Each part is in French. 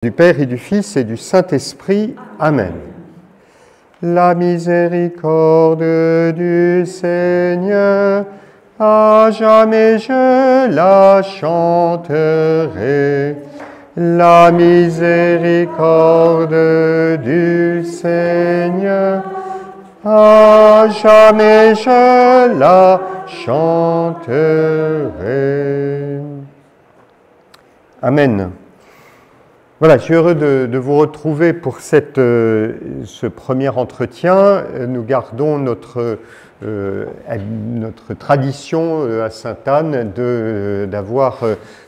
Du Père et du Fils et du Saint-Esprit. Amen. La miséricorde du Seigneur, à jamais je la chanterai. La miséricorde du Seigneur, à jamais je la chanterai. Amen. Voilà, je suis heureux de vous retrouver pour ce premier entretien. Nous gardons notre tradition à Sainte-Anne d'avoir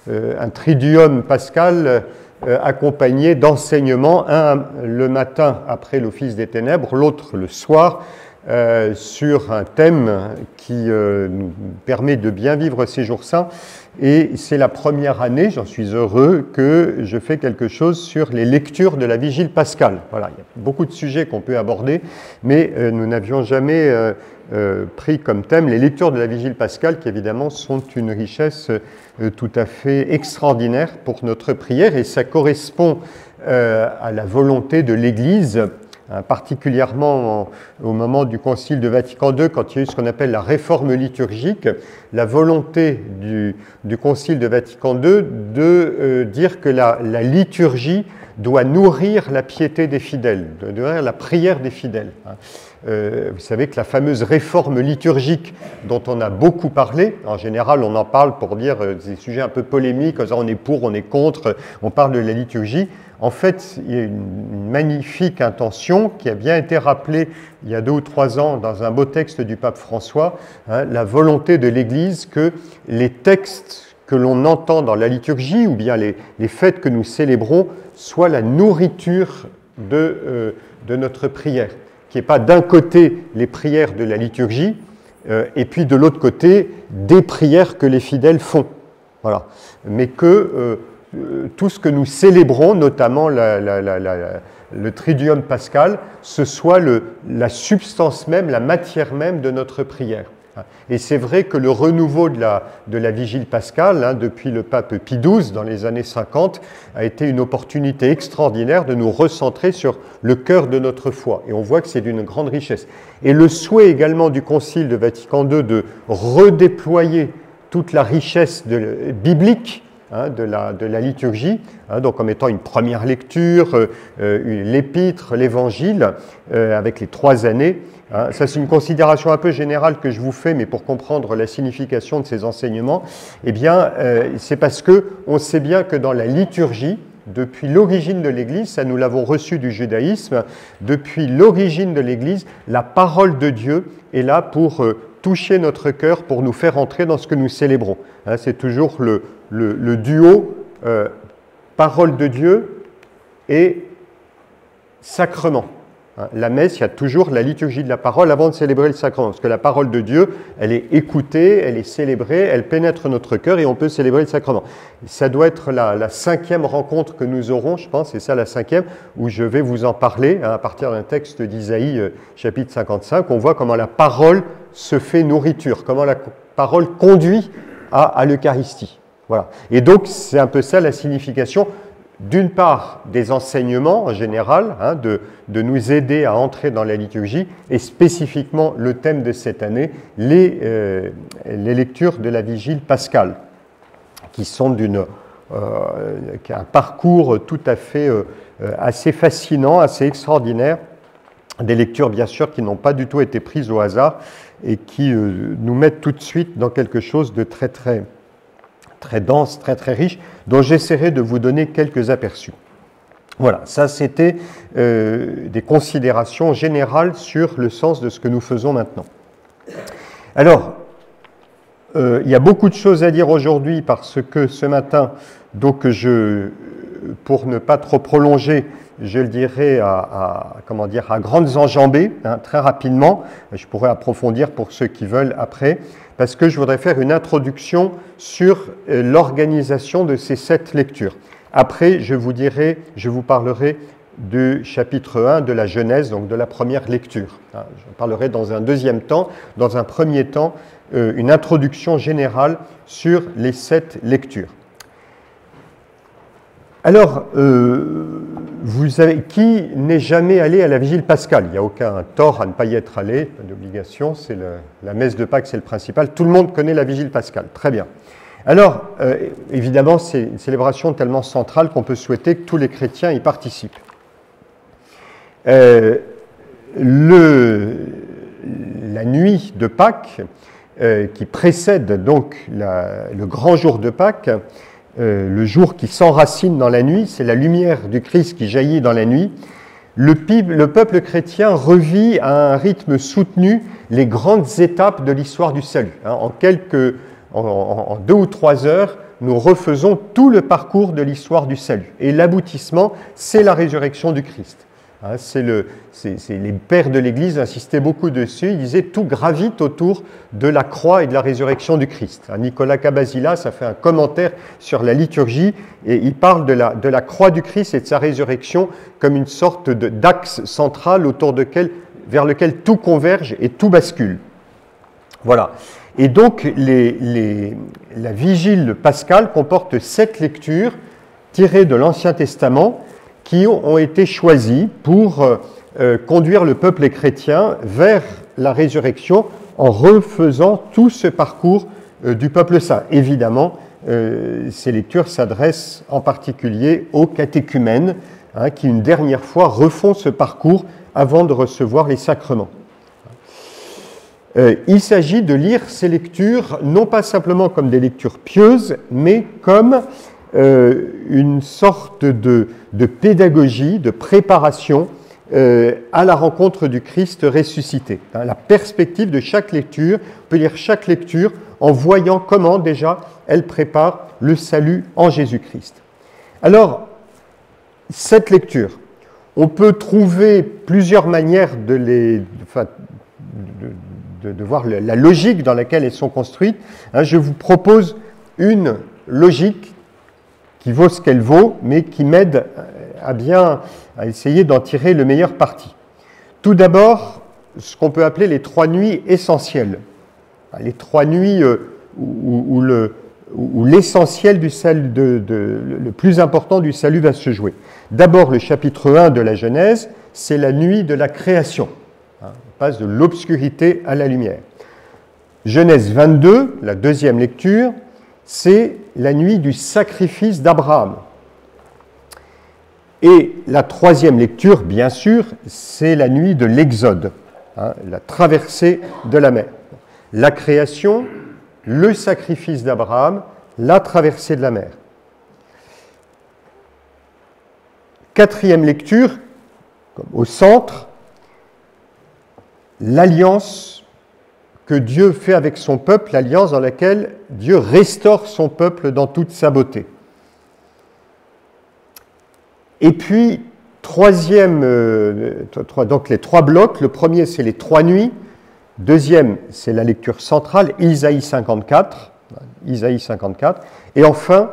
un triduum pascal accompagné d'enseignements, un le matin après l'office des ténèbres, l'autre le soir, sur un thème qui nous permet de bien vivre ces jours saints. Et c'est la première année, j'en suis heureux, que je fais quelque chose sur les lectures de la Vigile pascale. Voilà, il y a beaucoup de sujets qu'on peut aborder, mais nous n'avions jamais pris comme thème les lectures de la Vigile pascale, qui évidemment sont une richesse tout à fait extraordinaire pour notre prière, et ça correspond à la volonté de l'Église, particulièrement au moment du Concile de Vatican II, quand il y a eu ce qu'on appelle la réforme liturgique, la volonté du Concile de Vatican II de dire que la liturgie doit nourrir la piété des fidèles, doit nourrir la prière des fidèles. Vous savez que la fameuse réforme liturgique dont on a beaucoup parlé, en général on en parle pour dire des sujets un peu polémiques, on est pour, on est contre, on parle de la liturgie. En fait, il y a une magnifique intention qui a bien été rappelée il y a 2 ou 3 ans dans un beau texte du pape François, la volonté de l'Église que les textes que l'on entend dans la liturgie ou bien les fêtes que nous célébrons soient la nourriture de notre prière, qu'il n'y ait pas d'un côté les prières de la liturgie et puis de l'autre côté des prières que les fidèles font. Voilà. Mais que tout ce que nous célébrons, notamment le triduum pascal, ce soit la substance même, la matière même de notre prière. Et c'est vrai que le renouveau de la Vigile pascale, depuis le pape Pie XII dans les années 50, a été une opportunité extraordinaire de nous recentrer sur le cœur de notre foi. Et on voit que c'est d'une grande richesse. Et le souhait également du Concile de Vatican II de redéployer toute la richesse biblique de la liturgie, donc comme étant une première lecture, l'épître, l'évangile, avec les 3 années. Ça, c'est une considération un peu générale que je vous fais, mais pour comprendre la signification de ces enseignements, eh bien, c'est parce qu'on sait bien que dans la liturgie, depuis l'origine de l'Église, ça nous l'avons reçu du judaïsme, depuis l'origine de l'Église, la parole de Dieu est là pour toucher notre cœur, pour nous faire entrer dans ce que nous célébrons. C'est toujours le duo parole de Dieu et sacrement. La messe, il y a toujours la liturgie de la parole avant de célébrer le sacrement, parce que la parole de Dieu, elle est écoutée, elle est célébrée, elle pénètre notre cœur et on peut célébrer le sacrement. Ça doit être la 5e rencontre que nous aurons, je pense, c'est ça la 5e, où je vais vous en parler, à partir d'un texte d'Isaïe, chapitre 55, on voit comment la parole se fait nourriture, comment la parole conduit à l'Eucharistie. Voilà. Et donc, c'est un peu ça la signification, d'une part, des enseignements en général, de nous aider à entrer dans la liturgie, et spécifiquement le thème de cette année, les lectures de la Vigile pascale, qui sont qui a un parcours tout à fait assez fascinant, assez extraordinaire, des lectures bien sûr qui n'ont pas du tout été prises au hasard et qui nous mettent tout de suite dans quelque chose de très très dense, très très riche, dont j'essaierai de vous donner quelques aperçus. Voilà, ça c'était des considérations générales sur le sens de ce que nous faisons maintenant. Alors, il y a beaucoup de choses à dire aujourd'hui parce que ce matin, donc pour ne pas trop prolonger, je le dirai à grandes enjambées, très rapidement. Je pourrais approfondir pour ceux qui veulent après, parce que je voudrais faire une introduction sur l'organisation de ces 7 lectures. Après, je vous parlerai du chapitre 1 de la Genèse, donc de la première lecture. Je parlerai dans un deuxième temps, dans un premier temps, une introduction générale sur les 7 lectures. Alors, vous avez, qui n'est jamais allé à la vigile pascale? Il n'y a aucun tort à ne pas y être allé, pas d'obligation, c'est la messe de Pâques, c'est le principal. Tout le monde connaît la vigile pascale, très bien. Alors, évidemment, c'est une célébration tellement centrale qu'on peut souhaiter que tous les chrétiens y participent. La nuit de Pâques, qui précède donc le grand jour de Pâques, le jour qui s'enracine dans la nuit, c'est la lumière du Christ qui jaillit dans la nuit. Le peuple chrétien revit à un rythme soutenu les grandes étapes de l'histoire du salut. En 2 ou 3 heures, nous refaisons tout le parcours de l'histoire du salut. Et l'aboutissement, c'est la résurrection du Christ. Les pères de l'Église insistaient beaucoup dessus. Ils disaient tout gravite autour de la croix et de la résurrection du Christ. Nicolas Cabasilas a fait un commentaire sur la liturgie et il parle de la croix du Christ et de sa résurrection comme une sorte d'axe central vers lequel tout converge et tout bascule. Voilà. Et donc la vigile pascale comporte 7 lectures tirées de l'Ancien Testament qui ont été choisis pour conduire le peuple chrétien vers la résurrection en refaisant tout ce parcours du peuple saint. Évidemment, ces lectures s'adressent en particulier aux catéchumènes qui, une dernière fois, refont ce parcours avant de recevoir les sacrements. Il s'agit de lire ces lectures non pas simplement comme des lectures pieuses, mais comme une sorte de pédagogie, de préparation à la rencontre du Christ ressuscité. La perspective de chaque lecture, on peut lire chaque lecture en voyant comment déjà elle prépare le salut en Jésus-Christ. Alors, cette lecture, on peut trouver plusieurs manières de voir la logique dans laquelle elles sont construites. Je vous propose une logique qui vaut ce qu'elle vaut, mais qui m'aide à essayer d'en tirer le meilleur parti. Tout d'abord, ce qu'on peut appeler les 3 nuits essentielles. Les 3 nuits où l'essentiel du salut, le plus important du salut va se jouer. D'abord, le chapitre 1 de la Genèse, c'est la nuit de la création. On passe de l'obscurité à la lumière. Genèse 22, la deuxième lecture, c'est la nuit du sacrifice d'Abraham. Et la troisième lecture, bien sûr, c'est la nuit de l'Exode, la traversée de la mer. La création, le sacrifice d'Abraham, la traversée de la mer. Quatrième lecture, au centre, l'alliance que Dieu fait avec son peuple, l'alliance dans laquelle Dieu restaure son peuple dans toute sa beauté. Et puis, donc les 3 blocs, le premier c'est les 3 nuits, deuxième c'est la lecture centrale, Isaïe 54, et enfin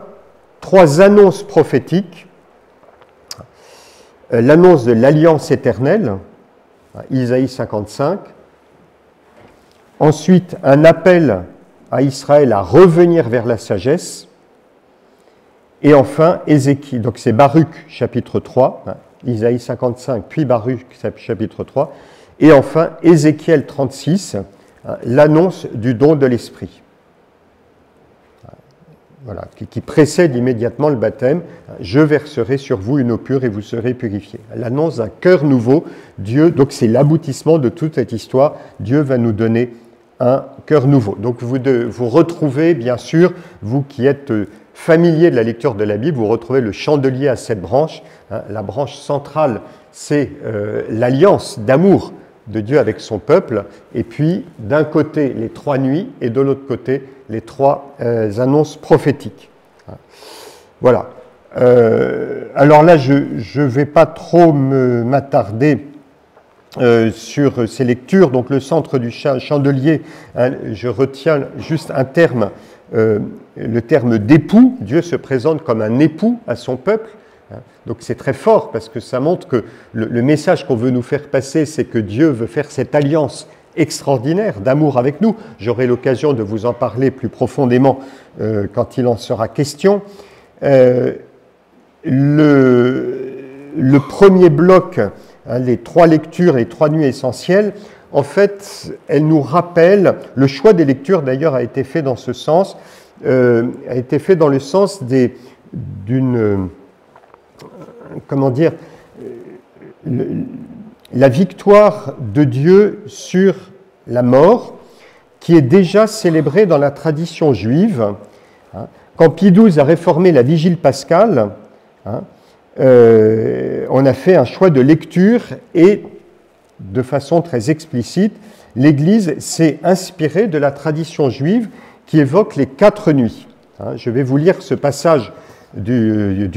3 annonces prophétiques, l'annonce de l'alliance éternelle, Isaïe 55, ensuite un appel à Israël à revenir vers la sagesse, et enfin Ézéchiel, donc c'est Baruch chapitre 3, Isaïe 55, puis Baruch chapitre 3, et enfin Ézéchiel 36, l'annonce du don de l'Esprit. Voilà, qui précède immédiatement le baptême. Je verserai sur vous une eau pure et vous serez purifiés. L'annonce d'un cœur nouveau, Dieu, donc c'est l'aboutissement de toute cette histoire, Dieu va nous donner un cœur nouveau. Donc vous retrouvez, bien sûr, vous qui êtes familier de la lecture de la Bible, vous retrouvez le chandelier à 7 branches. La branche centrale, c'est l'alliance d'amour de Dieu avec son peuple, et puis d'un côté les 3 nuits, et de l'autre côté les 3 annonces prophétiques. Voilà. Alors là, je ne vais pas trop m'attarder sur ces lectures. Donc le centre du chandelier, je retiens juste un terme, le terme d'époux. Dieu se présente comme un époux à son peuple. Donc c'est très fort parce que ça montre que le message qu'on veut nous faire passer, c'est que Dieu veut faire cette alliance extraordinaire d'amour avec nous. J'aurai l'occasion de vous en parler plus profondément quand il en sera question. le premier bloc, hein, les 3 lectures et 3 nuits essentielles, en fait, elles nous rappellent, le choix des lectures d'ailleurs a été fait dans ce sens, a été fait dans le sens d'une, comment dire, la victoire de Dieu sur la mort, qui est déjà célébrée dans la tradition juive. Quand Pie XII a réformé la vigile pascale, on a fait un choix de lecture et, de façon très explicite, l'Église s'est inspirée de la tradition juive qui évoque les 4 nuits. Je vais vous lire ce passage des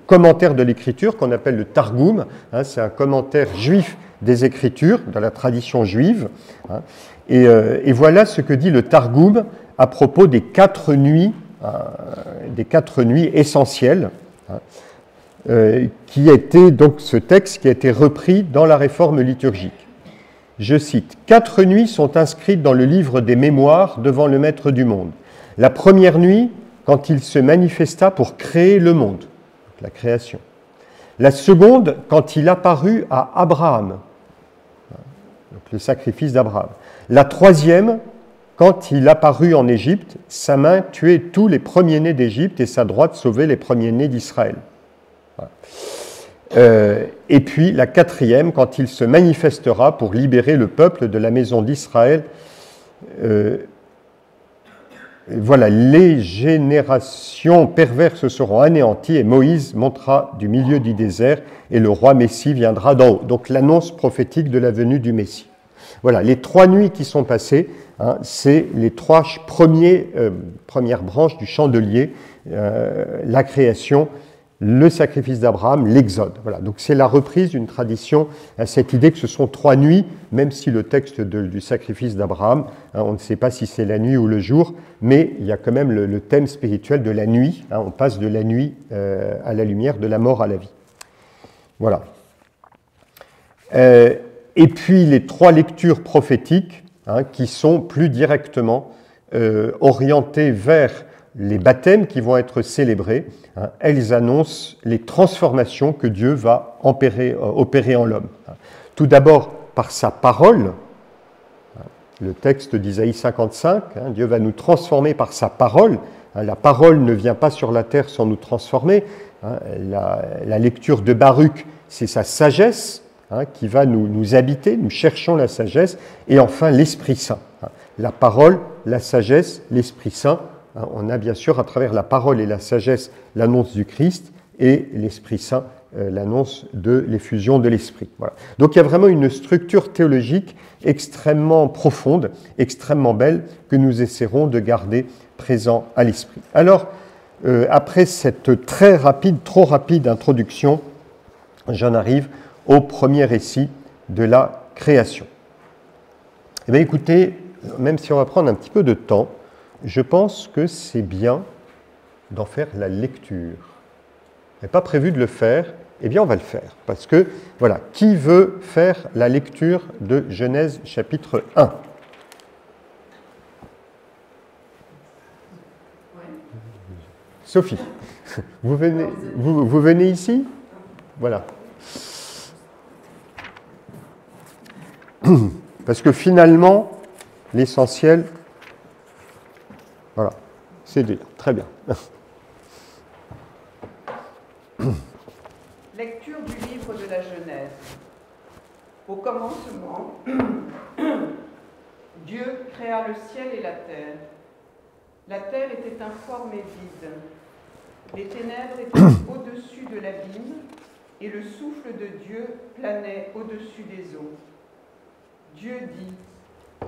commentaires de l'Écriture qu'on appelle le Targum. C'est un commentaire juif des Écritures, de la tradition juive. Et voilà ce que dit le Targum à propos des 4 nuits, essentielles, qui a été donc ce texte qui a été repris dans la réforme liturgique. Je cite, « 4 nuits sont inscrites dans le livre des mémoires devant le Maître du monde. La première nuit, quand il se manifesta pour créer le monde, la création. La seconde, quand il apparut à Abraham, donc le sacrifice d'Abraham. La troisième, quand il apparut en Égypte, sa main tuait tous les premiers-nés d'Égypte et sa droite sauvait les premiers-nés d'Israël. Et puis la quatrième, quand il se manifestera pour libérer le peuple de la maison d'Israël. Voilà, les générations perverses seront anéanties et Moïse montera du milieu du désert et le roi Messie viendra d'en haut. Donc l'annonce prophétique de la venue du Messie. Voilà, les 3 nuits qui sont passées, c'est les 3 premières branches du chandelier, la création, le sacrifice d'Abraham, l'Exode. Voilà, donc c'est la reprise d'une tradition à cette idée que ce sont 3 nuits, même si le texte du sacrifice d'Abraham, on ne sait pas si c'est la nuit ou le jour, mais il y a quand même le thème spirituel de la nuit. On passe de la nuit à la lumière, de la mort à la vie. Voilà. Et puis les 3 lectures prophétiques, qui sont plus directement orientées vers les baptêmes qui vont être célébrés, elles annoncent les transformations que Dieu va opérer en l'homme. Tout d'abord par sa parole, le texte d'Isaïe 55, Dieu va nous transformer par sa parole. La parole ne vient pas sur la terre sans nous transformer. La lecture de Baruch, c'est sa sagesse qui va nous habiter, nous cherchons la sagesse, et enfin l'Esprit Saint. La parole, la sagesse, l'Esprit Saint. On a bien sûr à travers la parole et la sagesse l'annonce du Christ et l'Esprit Saint l'annonce de l'effusion de l'Esprit. Voilà. Donc il y a vraiment une structure théologique extrêmement profonde, extrêmement belle, que nous essaierons de garder présent à l'esprit. Alors, après cette trop rapide introduction, j'en arrive au premier récit de la création. Eh bien écoutez, même si on va prendre un petit peu de temps, je pense que c'est bien d'en faire la lecture. Il n'est pas prévu de le faire, eh bien on va le faire. Parce que, voilà, qui veut faire la lecture de Genèse chapitre 1 ? Ouais. Sophie, vous venez ici ? Voilà. Parce que finalement, l'essentiel, voilà, c'est de lire. Très bien. Lecture du livre de la Genèse. Au commencement, Dieu créa le ciel et la terre. La terre était informe et vide. Les ténèbres étaient au-dessus de l'abîme, et le souffle de Dieu planait au-dessus des eaux. Dieu dit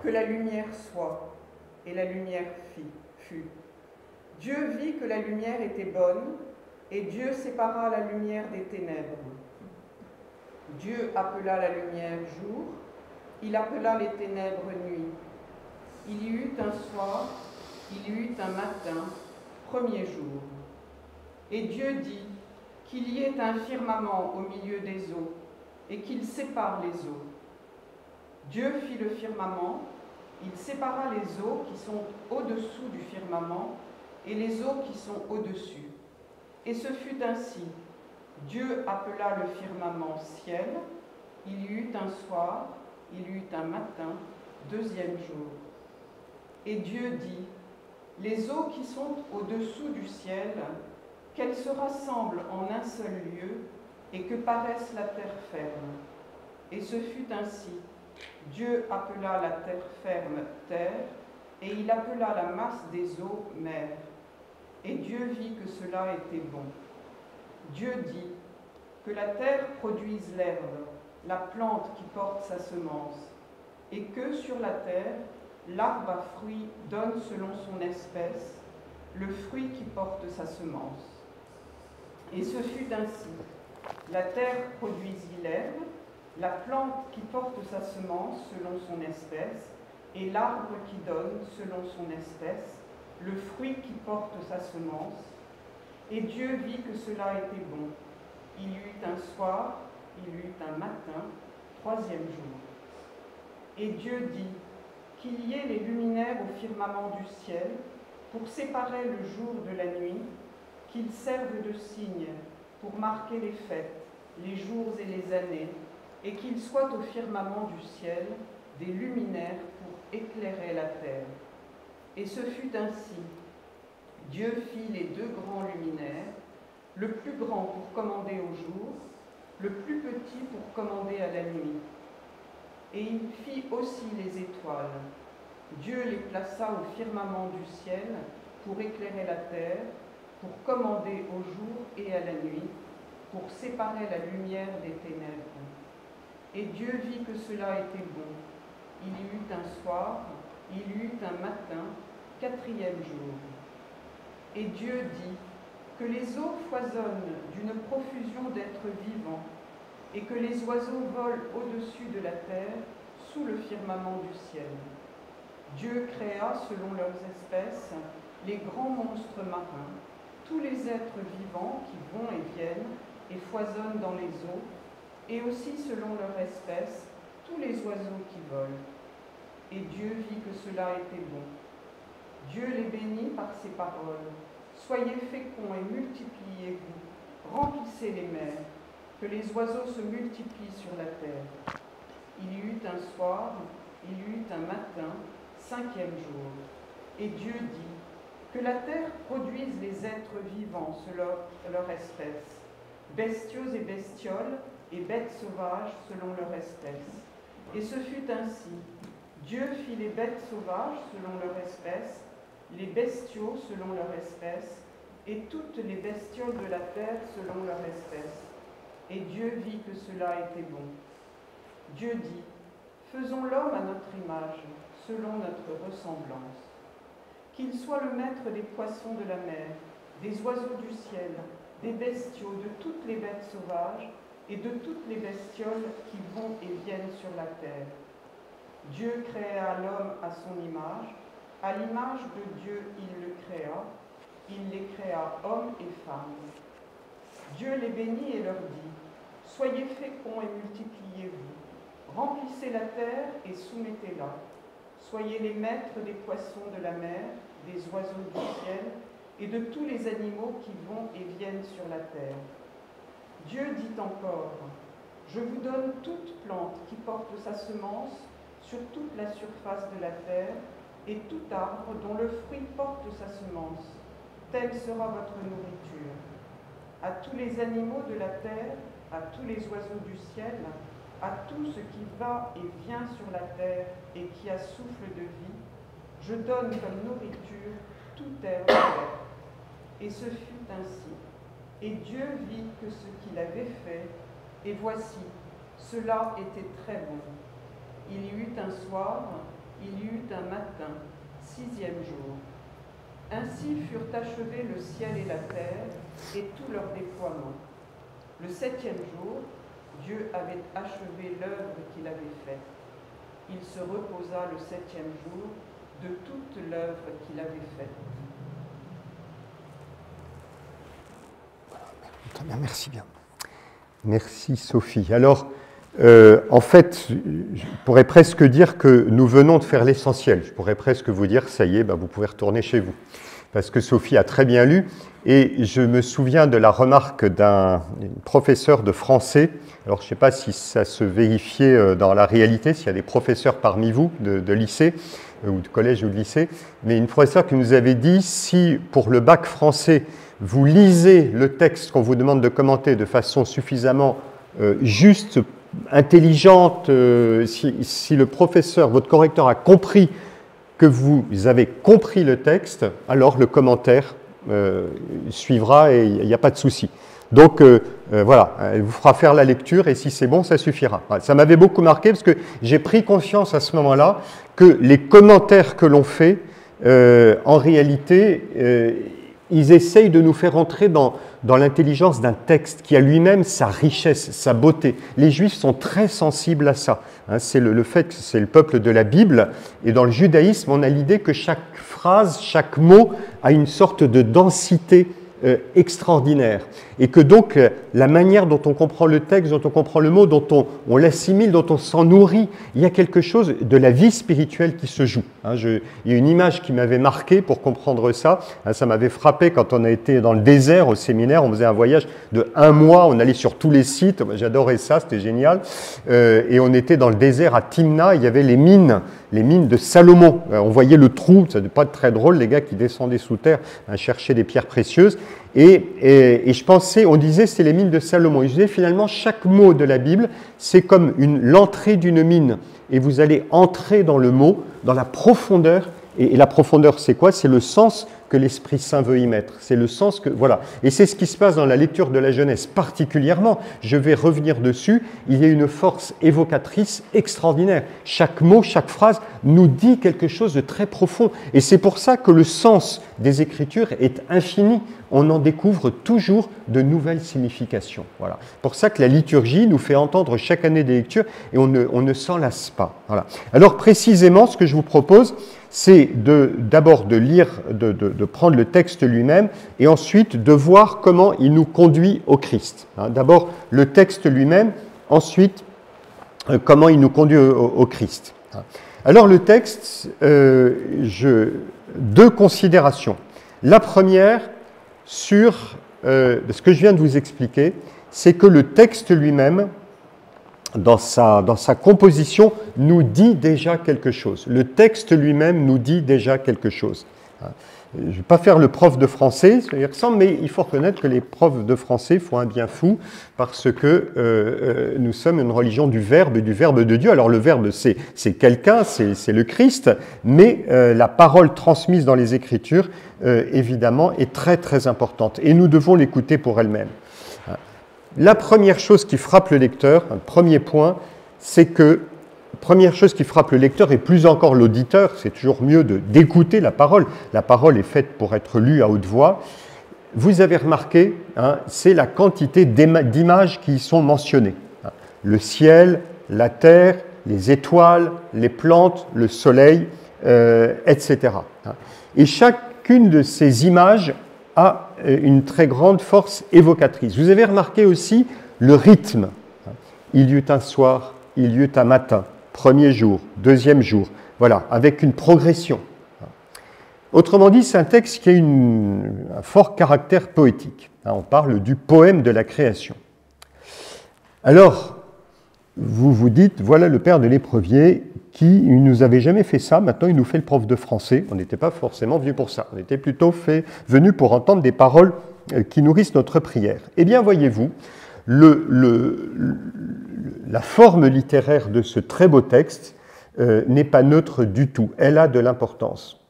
que la lumière soit, et la lumière fut. Dieu vit que la lumière était bonne, et Dieu sépara la lumière des ténèbres. Dieu appela la lumière jour, il appela les ténèbres nuit. Il y eut un soir, il y eut un matin, premier jour. Et Dieu dit qu'il y ait un firmament au milieu des eaux, et qu'il sépare les eaux. Dieu fit le firmament, il sépara les eaux qui sont au-dessous du firmament, et les eaux qui sont au-dessus. Et ce fut ainsi. Dieu appela le firmament ciel. Il y eut un soir, il y eut un matin, deuxième jour. Et Dieu dit, les eaux qui sont au-dessous du ciel, qu'elles se rassemblent en un seul lieu et que paraisse la terre ferme. Et ce fut ainsi. Dieu appela la terre ferme terre, et il appela la masse des eaux mer. Et Dieu vit que cela était bon. Dieu dit que la terre produise l'herbe, la plante qui porte sa semence, et que sur la terre, l'arbre à fruits donne selon son espèce, le fruit qui porte sa semence. Et ce fut ainsi. La terre produisit l'herbe, la plante qui porte sa semence selon son espèce, et l'arbre qui donne selon son espèce, le fruit qui porte sa semence. Et Dieu vit que cela était bon. Il y eut un soir, il y eut un matin, troisième jour. Et Dieu dit qu'il y ait les luminaires au firmament du ciel pour séparer le jour de la nuit, qu'ils servent de signe pour marquer les fêtes, les jours et les années, et qu'il soit au firmament du ciel des luminaires pour éclairer la terre. Et ce fut ainsi. Dieu fit les deux grands luminaires, le plus grand pour commander au jour, le plus petit pour commander à la nuit. Et il fit aussi les étoiles. Dieu les plaça au firmament du ciel pour éclairer la terre, pour commander au jour et à la nuit, pour séparer la lumière des ténèbres. Et Dieu vit que cela était bon. Il y eut un soir, il y eut un matin, quatrième jour. Et Dieu dit que les eaux foisonnent d'une profusion d'êtres vivants, et que les oiseaux volent au-dessus de la terre, sous le firmament du ciel. Dieu créa, selon leurs espèces, les grands monstres marins, tous les êtres vivants qui vont et viennent et foisonnent dans les eaux, et aussi, selon leur espèce, tous les oiseaux qui volent. Et Dieu vit que cela était bon. Dieu les bénit par ses paroles. Soyez féconds et multipliez-vous, remplissez les mers, que les oiseaux se multiplient sur la terre. Il y eut un soir, il y eut un matin, cinquième jour. Et Dieu dit que la terre produise les êtres vivants selon leur espèce, bestiaux et bestioles, et bêtes sauvages selon leur espèce. Et ce fut ainsi. Dieu fit les bêtes sauvages selon leur espèce, les bestiaux selon leur espèce, et toutes les bestioles de la terre selon leur espèce. Et Dieu vit que cela était bon. Dieu dit, faisons l'homme à notre image, selon notre ressemblance. Qu'il soit le maître des poissons de la mer, des oiseaux du ciel, des bestiaux, de toutes les bêtes sauvages, et de toutes les bestioles qui vont et viennent sur la terre. Dieu créa l'homme à son image, à l'image de Dieu il le créa, il les créa hommes et femmes. Dieu les bénit et leur dit, soyez féconds et multipliez-vous, remplissez la terre et soumettez-la, soyez les maîtres des poissons de la mer, des oiseaux du ciel, et de tous les animaux qui vont et viennent sur la terre. Dieu dit encore, je vous donne toute plante qui porte sa semence sur toute la surface de la terre, et tout arbre dont le fruit porte sa semence. Telle sera votre nourriture. À tous les animaux de la terre, à tous les oiseaux du ciel, à tout ce qui va et vient sur la terre et qui a souffle de vie, je donne comme nourriture toute herbe verte. Et ce fut ainsi. Et Dieu vit que ce qu'il avait fait, et voici, cela était très bon. Il y eut un soir, il y eut un matin, sixième jour. Ainsi furent achevés le ciel et la terre, et tout leur déploiement. Le septième jour, Dieu avait achevé l'œuvre qu'il avait faite. Il se reposa le septième jour de toute l'œuvre qu'il avait faite. Très bien, merci bien. Merci Sophie. Alors, en fait, je pourrais presque dire que nous venons de faire l'essentiel. Je pourrais presque vous dire, ça y est, vous pouvez retourner chez vous. parce que Sophie a très bien lu, et je me souviens de la remarque d'un professeur de français. Alors, je ne sais pas si ça se vérifiait dans la réalité, s'il y a des professeurs parmi vous de lycée, ou de collège ou de lycée, mais une professeure qui nous avait dit, si pour le bac français, vous lisez le texte qu'on vous demande de commenter de façon suffisamment juste, intelligente, si le professeur, votre correcteur a compris que vous avez compris le texte, alors le commentaire suivra et il n'y a pas de souci. Donc voilà, elle vous fera faire la lecture et si c'est bon, ça suffira. Ça m'avait beaucoup marqué parce que j'ai pris conscience à ce moment-là que les commentaires que l'on fait, en réalité, ils essayent de nous faire entrer dans l'intelligence d'un texte qui a lui-même sa richesse, sa beauté. Les Juifs sont très sensibles à ça. C'est le fait que c'est le peuple de la Bible. Et dans le judaïsme, on a l'idée que chaque phrase, chaque mot a une sorte de densité extraordinaire. Et que donc, la manière dont on comprend le texte, dont on comprend le mot, dont on l'assimile, dont on s'en nourrit, il y a quelque chose de la vie spirituelle qui se joue. Il y a une image qui m'avait marqué pour comprendre ça. Ça m'avait frappé quand on a été dans le désert au séminaire. On faisait un voyage de 1 mois. On allait sur tous les sites. J'adorais ça, c'était génial. Et on était dans le désert à Timna. Il y avait les mines de Salomon. On voyait le trou. Ça ne devait pas être très drôle, les gars qui descendaient sous terre à chercher des pierres précieuses. Et je pensais, on disait c'est les mines de Salomon. Et je disais finalement chaque mot de la Bible, c'est comme l'entrée d'une mine. Et vous allez entrer dans le mot, dans la profondeur. Et la profondeur, c'est quoi? C'est le sens que l'Esprit Saint veut y mettre. C'est le sens que... Voilà. Et c'est ce qui se passe dans la lecture de la Genèse particulièrement. Je vais revenir dessus. Il y a une force évocatrice extraordinaire. Chaque mot, chaque phrase nous dit quelque chose de très profond. Et c'est pour ça que le sens des Écritures est infini. On en découvre toujours de nouvelles significations. Voilà. C'est pour ça que la liturgie nous fait entendre chaque année des lectures et on ne s'en lasse pas. Voilà. Alors précisément, ce que je vous propose, c'est d'abord de lire, de prendre le texte lui-même et ensuite de voir comment il nous conduit au Christ. D'abord le texte lui-même, ensuite comment il nous conduit au Christ. Alors le texte, 2 considérations. La première, sur ce que je viens de vous expliquer, c'est que le texte lui-même, dans sa composition, nous dit déjà quelque chose. Le texte lui-même nous dit déjà quelque chose. Je ne vais pas faire le prof de français, ça y ressemble, mais il faut reconnaître que les profs de français font un bien fou parce que nous sommes une religion du Verbe et du Verbe de Dieu. Alors le Verbe, c'est quelqu'un, c'est le Christ, mais la parole transmise dans les Écritures, évidemment, est très très importante et nous devons l'écouter pour elle-même. La première chose qui frappe le lecteur, un premier point, c'est que première chose qui frappe le lecteur et plus encore l'auditeur, c'est toujours mieux d'écouter la parole. La parole est faite pour être lue à haute voix. Vous avez remarqué, c'est la quantité d'images qui y sont mentionnées. Le ciel, la terre, les étoiles, les plantes, le soleil, etc. Et chacune de ces images a une très grande force évocatrice. Vous avez remarqué aussi le rythme. Il y eut un soir, il y eut un matin, premier jour, deuxième jour, voilà, avec une progression. Autrement dit, c'est un texte qui a un fort caractère poétique. On parle du poème de la création. Alors, vous vous dites, voilà le père de l'épervier qui ne nous avait jamais fait ça, maintenant il nous fait le prof de français. On n'était pas forcément venu pour ça, on était plutôt venu pour entendre des paroles qui nourrissent notre prière. Eh bien, voyez-vous, la forme littéraire de ce très beau texte n'est pas neutre du tout, elle a de l'importance.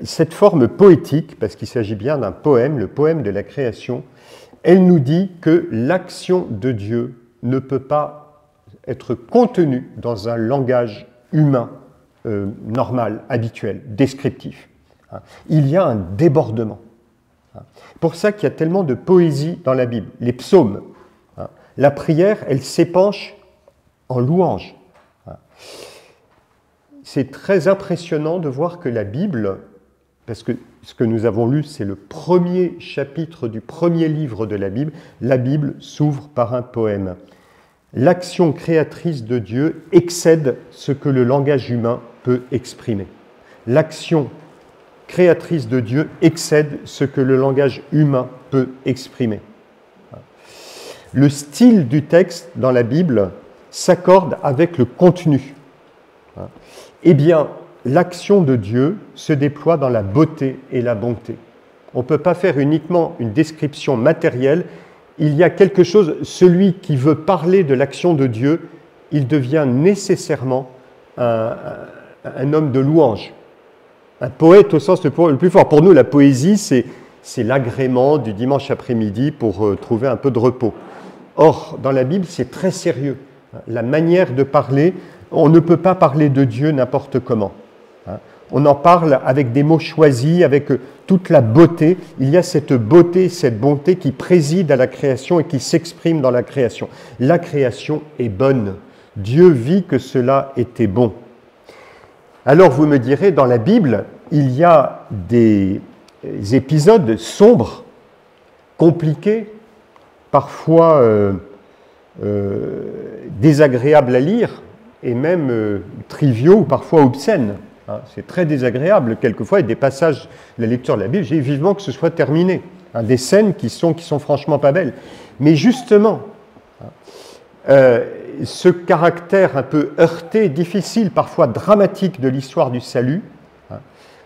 Cette forme poétique, parce qu'il s'agit bien d'un poème, le poème de la création, elle nous dit que l'action de Dieu ne peut pas être contenue dans un langage humain normal, habituel, descriptif. Il y a un débordement. C'est pour ça qu'il y a tellement de poésie dans la Bible. Les psaumes, la prière, elle s'épanche en louange. C'est très impressionnant de voir que la Bible, parce que ce que nous avons lu, c'est le premier chapitre du premier livre de la Bible s'ouvre par un poème. L'action créatrice de Dieu excède ce que le langage humain peut exprimer. L'action créatrice de Dieu excède ce que le langage humain peut exprimer. Le style du texte dans la Bible s'accorde avec le contenu. Eh bien, l'action de Dieu se déploie dans la beauté et la bonté. On ne peut pas faire uniquement une description matérielle. Il y a quelque chose, celui qui veut parler de l'action de Dieu, il devient nécessairement un homme de louange. Un poète au sens le plus fort. Pour nous, la poésie, c'est l'agrément du dimanche après-midi pour trouver un peu de repos. Or, dans la Bible, c'est très sérieux. La manière de parler, on ne peut pas parler de Dieu n'importe comment. On en parle avec des mots choisis, avec toute la beauté. Il y a cette beauté, cette bonté qui préside à la création et qui s'exprime dans la création. La création est bonne. Dieu vit que cela était bon. Alors vous me direz, dans la Bible, il y a des épisodes sombres, compliqués, parfois désagréables à lire, et même triviaux ou parfois obscènes. C'est très désagréable, quelquefois, et des passages de la lecture de la Bible, j'ai vivement que ce soit terminé. Des scènes qui sont franchement pas belles. Mais justement, ce caractère un peu heurté, difficile, parfois dramatique de l'histoire du salut,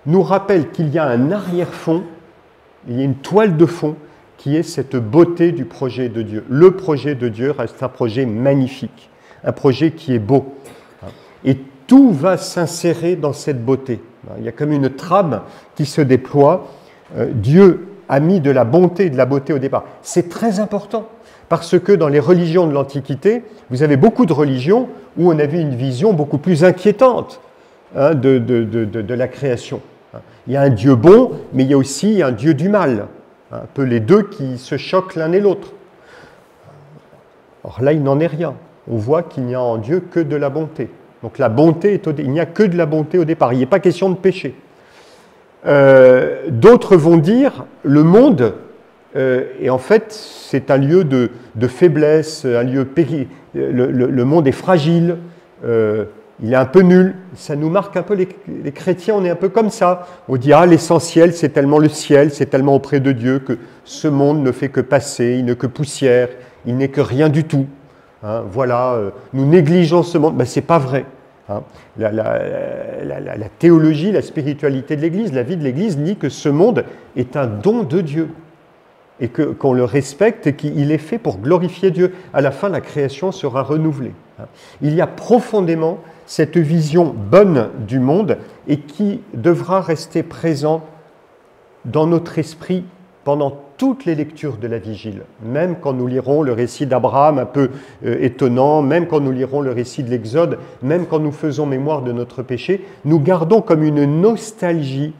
nous rappelle qu'il y a un arrière-fond, il y a une toile de fond, qui est cette beauté du projet de Dieu. Le projet de Dieu reste un projet magnifique, un projet qui est beau. Et tout va s'insérer dans cette beauté. Il y a comme une trame qui se déploie. Dieu a mis de la bonté et de la beauté au départ. C'est très important, parce que dans les religions de l'Antiquité, vous avez beaucoup de religions où on avait une vision beaucoup plus inquiétante de la création. Il y a un Dieu bon, mais il y a aussi un Dieu du mal. Un peu les deux qui se choquent l'un et l'autre. Or là, il n'en est rien. On voit qu'il n'y a en Dieu que de la bonté. Donc la bonté, il n'y a que de la bonté au départ. Il n'est pas question de péché. D'autres vont dire, le monde, et en fait, c'est un lieu de faiblesse, un lieu le monde est fragile, il est un peu nul. Ça nous marque un peu, les chrétiens, on est un peu comme ça. On dit, l'essentiel, c'est tellement le ciel, c'est tellement auprès de Dieu que ce monde ne fait que passer, il n'est que poussière, il n'est que rien du tout. Nous négligeons ce monde. Ce n'est pas vrai. La théologie, la spiritualité de l'Église, la vie de l'Église dit que ce monde est un don de Dieu et qu'on le respecte et qu'il est fait pour glorifier Dieu. À la fin, la création sera renouvelée. Il y a profondément cette vision bonne du monde et qui devra rester présent dans notre esprit pendant toutes les lectures de la Vigile, même quand nous lirons le récit d'Abraham un peu étonnant, même quand nous lirons le récit de l'Exode, même quand nous faisons mémoire de notre péché, nous gardons comme une nostalgie,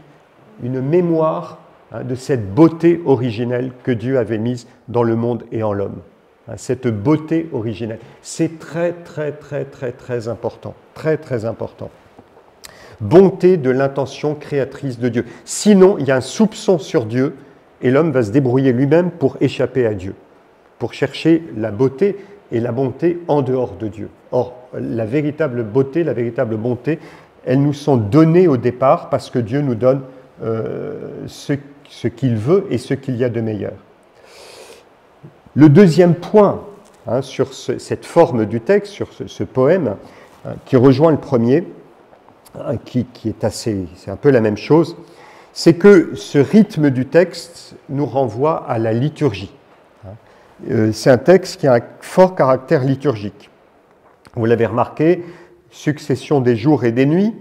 une mémoire de cette beauté originelle que Dieu avait mise dans le monde et en l'homme. Cette beauté originelle. C'est très, très, très, très, très important. Très, très important. Bonté de l'intention créatrice de Dieu. Sinon, il y a un soupçon sur Dieu et l'homme va se débrouiller lui-même pour échapper à Dieu, pour chercher la beauté et la bonté en dehors de Dieu. Or, la véritable beauté, la véritable bonté, elles nous sont données au départ parce que Dieu nous donne ce qu'il veut et ce qu'il y a de meilleur. Le deuxième point sur cette forme du texte, sur ce poème, qui rejoint le premier, qui est c'est un peu la même chose, c'est que ce rythme du texte nous renvoie à la liturgie. C'est un texte qui a un fort caractère liturgique. Vous l'avez remarqué, succession des jours et des nuits.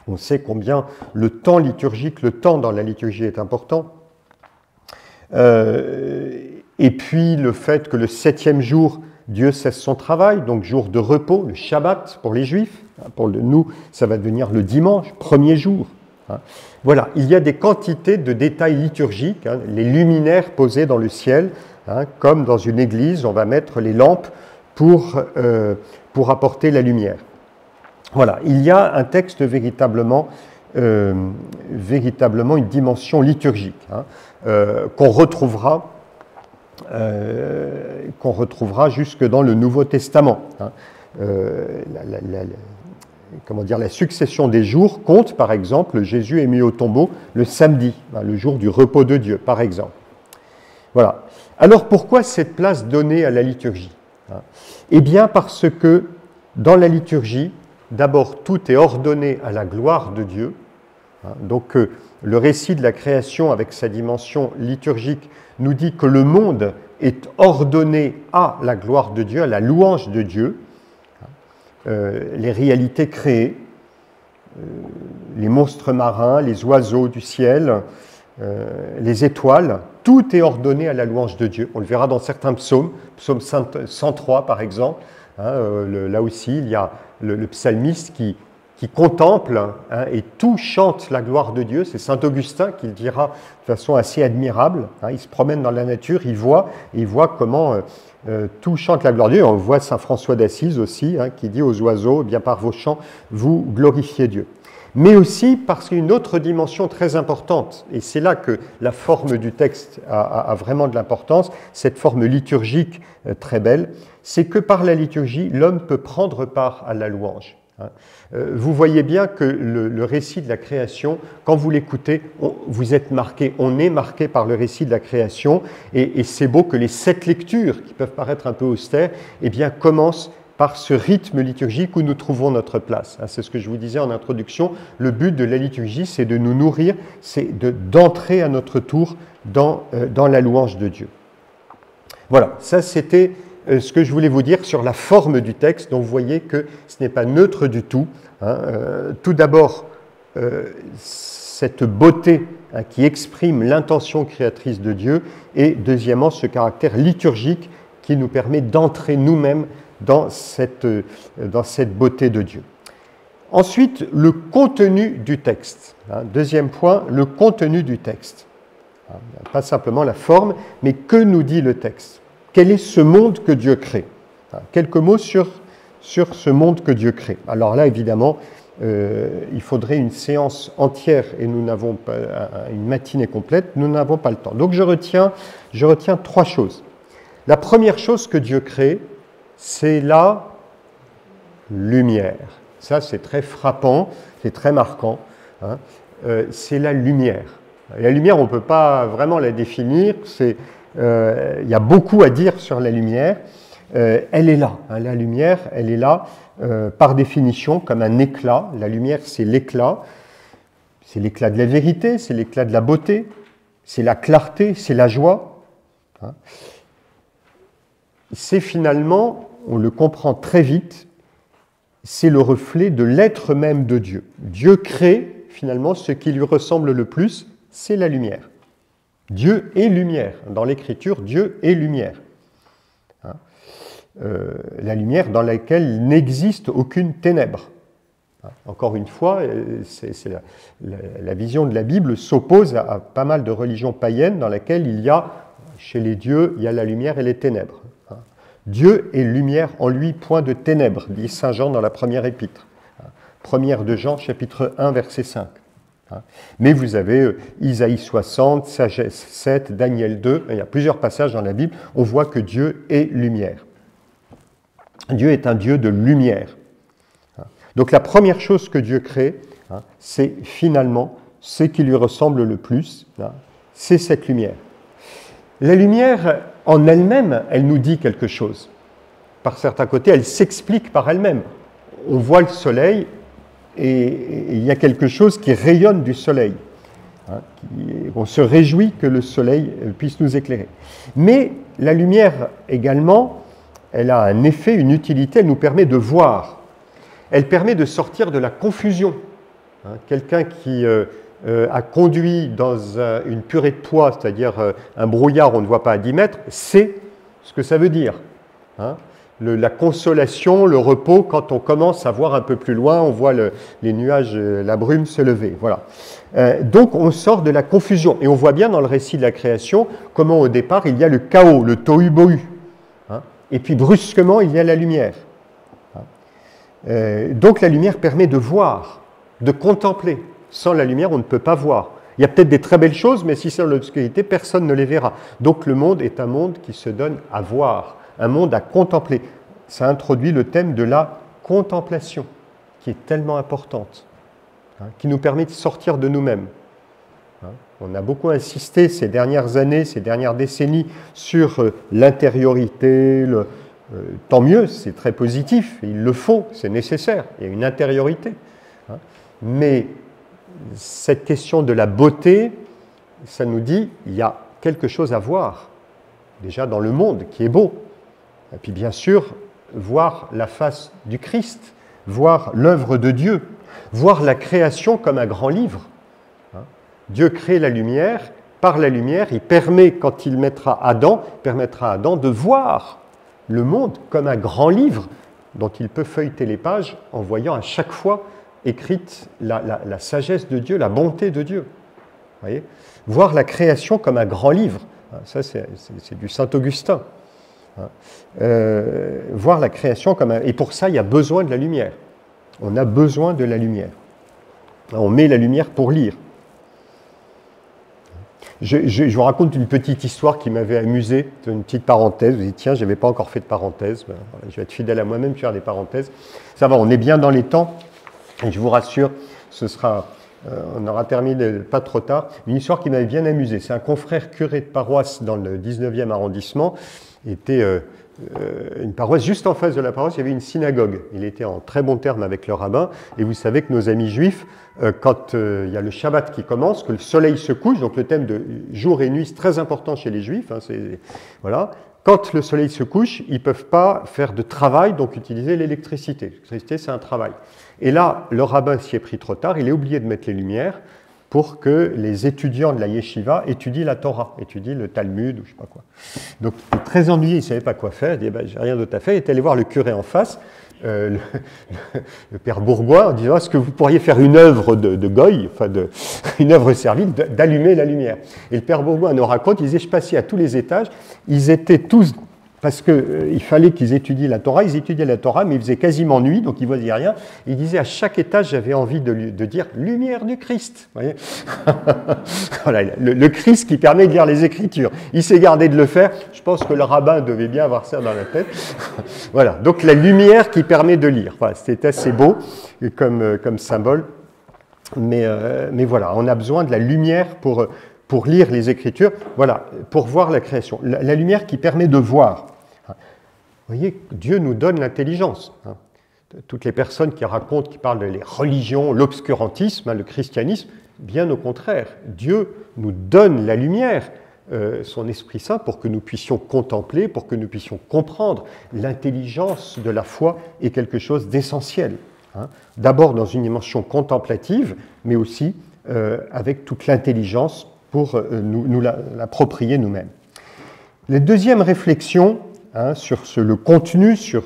On sait combien le temps liturgique, le temps dans la liturgie est important. Et puis le fait que le 7e jour, Dieu cesse son travail, donc jour de repos, le Shabbat pour les Juifs. Pour nous, ça va devenir le dimanche, premier jour. Voilà, il y a des quantités de détails liturgiques, les luminaires posés dans le ciel, comme dans une église, on va mettre les lampes pour apporter la lumière. Voilà, il y a un texte véritablement une dimension liturgique qu'on retrouvera jusque dans le Nouveau Testament. comment dire, la succession des jours compte, par exemple, Jésus est mis au tombeau le samedi, le jour du repos de Dieu, par exemple. Voilà. Alors pourquoi cette place donnée à la liturgie? Eh bien parce que dans la liturgie, d'abord tout est ordonné à la gloire de Dieu. Donc le récit de la création avec sa dimension liturgique nous dit que le monde est ordonné à la gloire de Dieu, à la louange de Dieu. Les réalités créées, les monstres marins, les oiseaux du ciel, les étoiles, tout est ordonné à la louange de Dieu. On le verra dans certains psaumes, psaume 103 par exemple. Là aussi, il y a le psalmiste qui contemple et tout chante la gloire de Dieu. C'est saint Augustin qui le dira de façon assez admirable. Il se promène dans la nature, il voit comment tout chante la gloire de Dieu. On voit saint François d'Assise aussi qui dit aux oiseaux, bien par vos chants, vous glorifiez Dieu. Mais aussi parce qu'il y a une autre dimension très importante, et c'est là que la forme du texte a vraiment de l'importance, cette forme liturgique très belle, c'est que par la liturgie, l'homme peut prendre part à la louange. Vous voyez bien que le récit de la création, quand vous l'écoutez, vous êtes marqué, on est marqué par le récit de la création, et c'est beau que les 7 lectures, qui peuvent paraître un peu austères, eh bien, commencent par ce rythme liturgique où nous trouvons notre place. C'est ce que je vous disais en introduction, le but de la liturgie, c'est de nous nourrir, c'est d'entrer à notre tour dans la louange de Dieu. Voilà, ça c'était ce que je voulais vous dire sur la forme du texte, dont vous voyez que ce n'est pas neutre du tout. Tout d'abord, cette beauté qui exprime l'intention créatrice de Dieu, et deuxièmement, ce caractère liturgique qui nous permet d'entrer nous-mêmes dans cette beauté de Dieu. Ensuite, le contenu du texte. Deuxième point, le contenu du texte. Pas simplement la forme, mais que nous dit le texte? Quel est ce monde que Dieu crée? Quelques mots sur ce monde que Dieu crée. Alors là, évidemment, il faudrait une séance entière et nous n'avons pas une matinée complète, nous n'avons pas le temps. Donc je retiens 3 choses. La première chose que Dieu crée, c'est la lumière. Ça, c'est très frappant, c'est très marquant. C'est la lumière. La lumière, on ne peut pas vraiment la définir. Il y a beaucoup à dire sur la lumière. Elle est là. La lumière, elle est là par définition comme un éclat. La lumière, c'est l'éclat. C'est l'éclat de la vérité, c'est l'éclat de la beauté, c'est la clarté, c'est la joie. C'est finalement, on le comprend très vite, c'est le reflet de l'être même de Dieu. Dieu crée finalement ce qui lui ressemble le plus, c'est la lumière. Dieu est lumière. Dans l'Écriture, Dieu est lumière. La lumière dans laquelle il n'existe aucune ténèbre. Encore une fois, la vision de la Bible s'oppose à pas mal de religions païennes dans lesquelles il y a, chez les dieux, il y a la lumière et les ténèbres. Dieu est lumière en lui, point de ténèbres, dit saint Jean dans la première épître. Première de Jean, chapitre 1, verset 5. Mais vous avez Isaïe 60, Sagesse 7, Daniel 2, il y a plusieurs passages dans la Bible, on voit que Dieu est lumière. Dieu est un Dieu de lumière. Donc la première chose que Dieu crée, c'est finalement ce qui lui ressemble le plus, c'est cette lumière. La lumière, en elle-même, elle nous dit quelque chose. Par certains côtés, elle s'explique par elle-même. On voit le soleil et il y a quelque chose qui rayonne du soleil. On se réjouit que le soleil puisse nous éclairer. Mais la lumière également, elle a un effet, une utilité, elle nous permet de voir. Elle permet de sortir de la confusion. Quelqu'un qui a conduit dans une purée de pois, c'est-à-dire un brouillard, on ne voit pas à 10 mètres, sait ce que ça veut dire. La consolation, le repos, quand on commence à voir un peu plus loin, on voit les nuages, la brume se lever. Voilà. Donc on sort de la confusion. Et on voit bien dans le récit de la création comment au départ il y a le chaos, le tohu-bohu. Et puis brusquement il y a la lumière. Donc la lumière permet de voir, de contempler. Sans la lumière, on ne peut pas voir. Il y a peut-être des très belles choses, mais si c'est dans l'obscurité, personne ne les verra. Donc le monde est un monde qui se donne à voir, un monde à contempler. Ça introduit le thème de la contemplation, qui est tellement importante, qui nous permet de sortir de nous-mêmes. On a beaucoup insisté ces dernières années, ces dernières décennies sur l'intériorité, tant mieux, c'est très positif, il le faut, c'est nécessaire, il y a une intériorité. Mais cette question de la beauté, ça nous dit il y a quelque chose à voir, déjà dans le monde qui est beau. Et puis bien sûr, voir la face du Christ, voir l'œuvre de Dieu, voir la création comme un grand livre. Dieu crée la lumière, par la lumière, il permet, quand il permettra à Adam de voir le monde comme un grand livre dont il peut feuilleter les pages en voyant à chaque fois écrite la sagesse de Dieu, la bonté de Dieu. Vous voyez ? Voir la création comme un grand livre, ça c'est du Saint-Augustin. Voir la création comme un... Et pour ça, il y a besoin de la lumière. On a besoin de la lumière. On met la lumière pour lire. Je vous raconte une petite histoire qui m'avait amusé, une petite parenthèse. Vous dites, tiens, je n'avais pas encore fait de parenthèse. Ben, voilà, je vais être fidèle à moi-même, faire des parenthèses. Ça va, on est bien dans les temps. Et je vous rassure, on aura terminé pas trop tard. Une histoire qui m'avait bien amusé. C'est un confrère curé de paroisse dans le 19e arrondissement. Était une paroisse, juste en face de la paroisse, il y avait une synagogue. Il était en très bon terme avec le rabbin. Et vous savez que nos amis juifs, quand il y a le Shabbat qui commence, que le soleil se couche, donc le thème de jour et nuit, c'est très important chez les juifs. Voilà. Quand le soleil se couche, ils ne peuvent pas faire de travail, donc utiliser l'électricité. L'électricité, c'est un travail. Et là, le rabbin s'y est pris trop tard, il a oublié de mettre les lumières pour que les étudiants de la yeshiva étudient la Torah, étudient le Talmud ou je ne sais pas quoi. Donc, il est très ennuyé, il ne savait pas quoi faire, il dit « j'ai rien d'autre à faire », il est allé voir le curé en face, le père Bourgois, en disant « est-ce que vous pourriez faire une œuvre de goy, enfin une œuvre servile, d'allumer la lumière ?» Et le père Bourgois nous raconte, il disait « je passais à tous les étages, ils étaient tous... » Parce qu'il fallait qu'ils étudient la Torah, ils étudiaient la Torah, mais il faisait quasiment nuit, donc ils ne voyaient rien. Il disait à chaque étage, j'avais envie de dire « lumière du Christ ». Vous voyez. Voilà, le Christ qui permet de lire les Écritures. Il s'est gardé de le faire. Je pense que le rabbin devait bien avoir ça dans la tête. Voilà, donc la lumière qui permet de lire. Voilà, c'était assez beau comme symbole. Mais voilà, on a besoin de la lumière pour lire les Écritures, voilà, pour voir la création. La lumière qui permet de voir. Vous voyez, Dieu nous donne l'intelligence. Toutes les personnes qui racontent, qui parlent des religions, l'obscurantisme, le christianisme, bien au contraire, Dieu nous donne la lumière, son Esprit Saint, pour que nous puissions contempler, pour que nous puissions comprendre. L'intelligence de la foi est quelque chose d'essentiel. D'abord dans une dimension contemplative, mais aussi avec toute l'intelligence pour nous l'approprier nous-mêmes. La deuxième réflexion sur le contenu, sur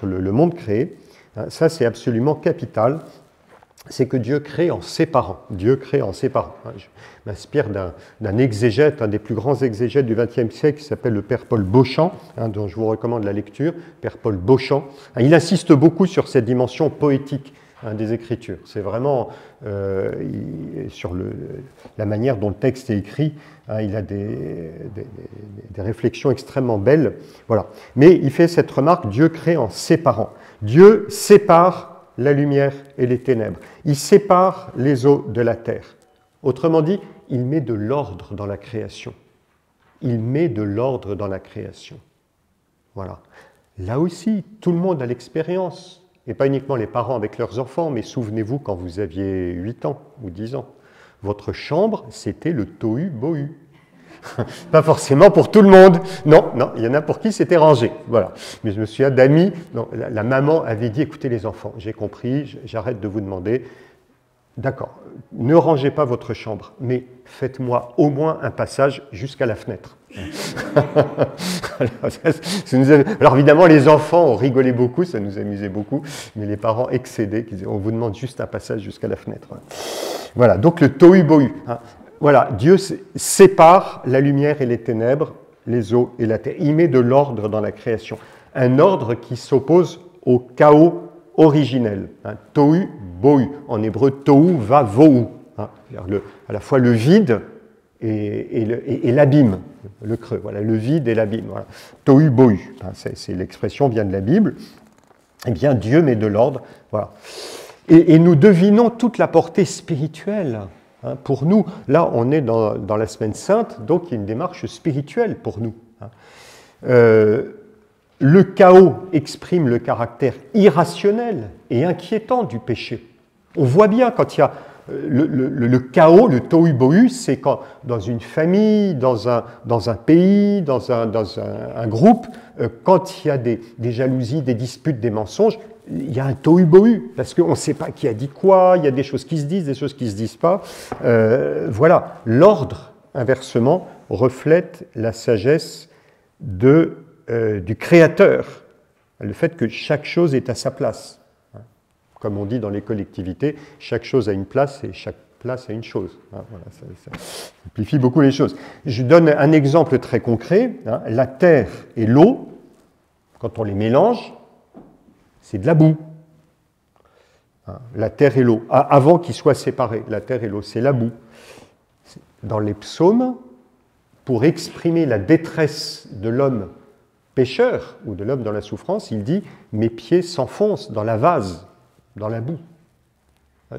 le monde créé, ça c'est absolument capital, c'est que Dieu crée en séparant. Dieu crée en séparant. Je m'inspire d'un exégète, un des plus grands exégètes du XXe siècle, qui s'appelle le père Paul Beauchamp, dont je vous recommande la lecture, père Paul Beauchamp. Il insiste beaucoup sur cette dimension poétique des Écritures. C'est vraiment sur la manière dont le texte est écrit, il a des réflexions extrêmement belles. Voilà. Mais il fait cette remarque, Dieu crée en séparant. Dieu sépare la lumière et les ténèbres. Il sépare les eaux de la terre. Autrement dit, il met de l'ordre dans la création. Il met de l'ordre dans la création. Voilà. Là aussi, tout le monde a l'expérience. Et pas uniquement les parents avec leurs enfants, mais souvenez-vous quand vous aviez 8 ans ou 10 ans. Votre chambre, c'était le tohu-bohu. Pas forcément pour tout le monde. Non, il y en a pour qui c'était rangé. Voilà. Mais je me souviens d'amis, la maman avait dit, écoutez les enfants, j'ai compris, j'arrête de vous demander. D'accord, ne rangez pas votre chambre, mais faites-moi au moins un passage jusqu'à la fenêtre. Alors évidemment, les enfants ont rigolé beaucoup, ça nous amusait beaucoup, mais les parents excédaient, qui disaient, on vous demande juste un passage jusqu'à la fenêtre. Voilà, donc le tohu-bohu. Voilà, Dieu sépare la lumière et les ténèbres, les eaux et la terre. Il met de l'ordre dans la création. Un ordre qui s'oppose au chaos originel. Tohu-bohu. En hébreu, tohu va vohu. À la fois le vide et l'abîme, le creux. Voilà, le vide et l'abîme. Voilà. Tohu-bohu. C'est l'expression vient de la Bible. Eh bien, Dieu met de l'ordre. Voilà. Et nous devinons toute la portée spirituelle. Hein, pour nous, là, on est dans la Semaine Sainte, donc il y a une démarche spirituelle pour nous. Hein. Le chaos exprime le caractère irrationnel et inquiétant du péché. On voit bien quand il y a le chaos, le tohu-bohu, c'est quand dans une famille, dans un pays, dans un groupe, quand il y a des jalousies, des disputes, des mensonges, il y a un tohu-bohu, parce qu'on ne sait pas qui a dit quoi, il y a des choses qui se disent, des choses qui ne se disent pas. Voilà, l'ordre, inversement, reflète la sagesse du Créateur, le fait que chaque chose est à sa place. Comme on dit dans les collectivités, chaque chose a une place et chaque place a une chose. Voilà, ça simplifie beaucoup les choses. Je donne un exemple très concret. La terre et l'eau, quand on les mélange, c'est de la boue. La terre et l'eau, avant qu'ils soient séparés, la terre et l'eau, c'est la boue. Dans les psaumes, pour exprimer la détresse de l'homme pécheur ou de l'homme dans la souffrance, il dit « Mes pieds s'enfoncent dans la vase ». Dans la boue.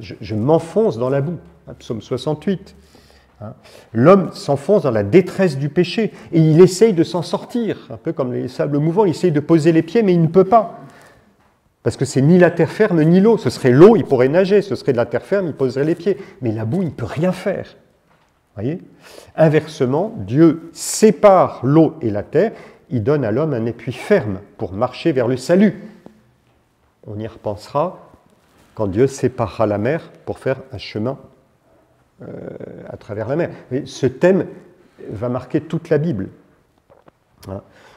Je m'enfonce dans la boue. Psaume 68. L'homme s'enfonce dans la détresse du péché et il essaye de s'en sortir, un peu comme les sables mouvants, il essaye de poser les pieds mais il ne peut pas. Parce que c'est ni la terre ferme ni l'eau. Ce serait l'eau, il pourrait nager, ce serait de la terre ferme, il poserait les pieds. Mais la boue, il ne peut rien faire. Voyez ? Inversement, Dieu sépare l'eau et la terre, il donne à l'homme un appui ferme pour marcher vers le salut. On y repensera quand Dieu séparera la mer pour faire un chemin à travers la mer. Mais ce thème va marquer toute la Bible.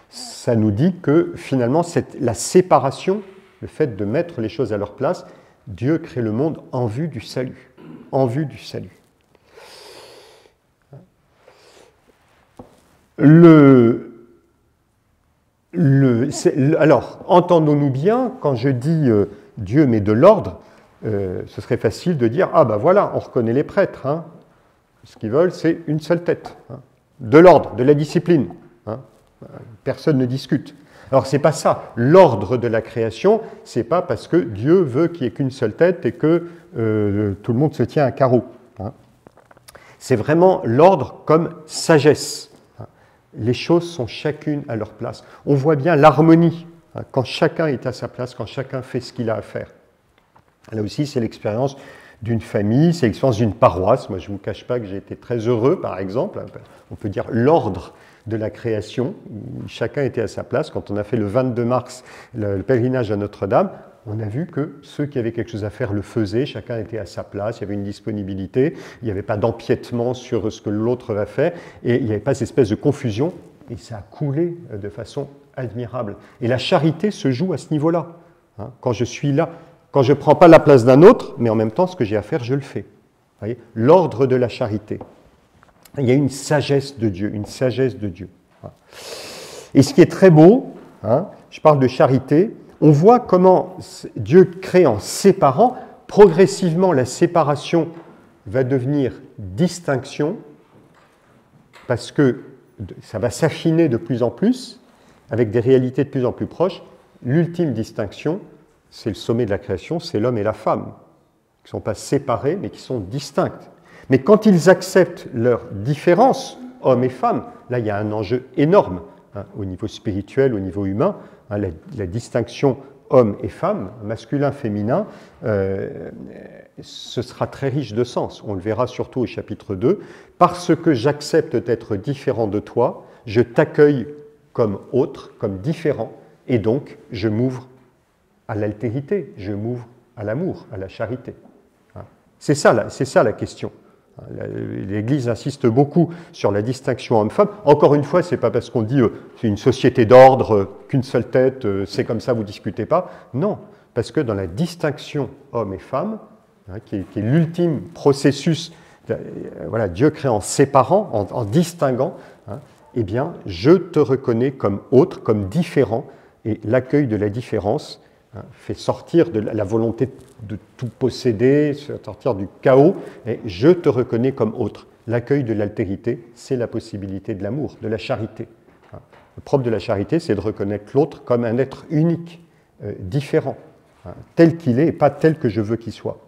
Ça nous dit que finalement, la séparation, le fait de mettre les choses à leur place, Dieu crée le monde en vue du salut. En vue du salut. Alors, entendons-nous bien, quand je dis Dieu met de l'ordre, ce serait facile de dire, ah ben voilà, on reconnaît les prêtres. Hein. Ce qu'ils veulent, c'est une seule tête. Hein. De l'ordre, de la discipline. Hein. Personne ne discute. Alors, ce n'est pas ça. L'ordre de la création, ce n'est pas parce que Dieu veut qu'il n'y ait qu'une seule tête et que tout le monde se tient à carreau. Hein. C'est vraiment l'ordre comme sagesse. Hein. Les choses sont chacune à leur place. On voit bien l'harmonie, hein, quand chacun est à sa place, quand chacun fait ce qu'il a à faire. Là aussi, c'est l'expérience d'une famille, c'est l'expérience d'une paroisse. Moi, je ne vous cache pas que j'ai été très heureux, par exemple. On peut dire l'ordre de la création, où chacun était à sa place. Quand on a fait le 22 mars le pèlerinage à Notre-Dame, on a vu que ceux qui avaient quelque chose à faire le faisaient, chacun était à sa place, il y avait une disponibilité, il n'y avait pas d'empiètement sur ce que l'autre va faire, et il n'y avait pas cette espèce de confusion, et ça a coulé de façon admirable. Et la charité se joue à ce niveau-là. Hein, quand je suis là, quand je ne prends pas la place d'un autre, mais en même temps, ce que j'ai à faire, je le fais. Vous voyez, l'ordre de la charité. Il y a une sagesse de Dieu, une sagesse de Dieu. Et ce qui est très beau, hein, je parle de charité, on voit comment Dieu crée en séparant, progressivement la séparation va devenir distinction, parce que ça va s'affiner de plus en plus, avec des réalités de plus en plus proches. L'ultime distinction, c'est le sommet de la création, c'est l'homme et la femme, qui ne sont pas séparés, mais qui sont distincts. Mais quand ils acceptent leur différence, hommes et femmes, là il y a un enjeu énorme, hein, au niveau spirituel, au niveau humain, hein, la distinction homme et femme, masculin, féminin, ce sera très riche de sens. On le verra surtout au chapitre 2. Parce que j'accepte d'être différent de toi, je t'accueille comme autre, comme différent, et donc je m'ouvre à l'altérité, je m'ouvre à l'amour, à la charité. C'est ça la question. L'Église insiste beaucoup sur la distinction homme-femme. Encore une fois, ce n'est pas parce qu'on dit c'est une société d'ordre, qu'une seule tête, c'est comme ça, vous ne discutez pas. Non, parce que dans la distinction homme et femme, hein, qui est l'ultime processus, voilà, Dieu crée en séparant, en distinguant, hein, eh bien, je te reconnais comme autre, comme différent, et l'accueil de la différence fait sortir de la volonté de tout posséder, sortir du chaos, et je te reconnais comme autre. L'accueil de l'altérité, c'est la possibilité de l'amour, de la charité. Le propre de la charité, c'est de reconnaître l'autre comme un être unique, différent. hein, tel qu'il est et pas tel que je veux qu'il soit.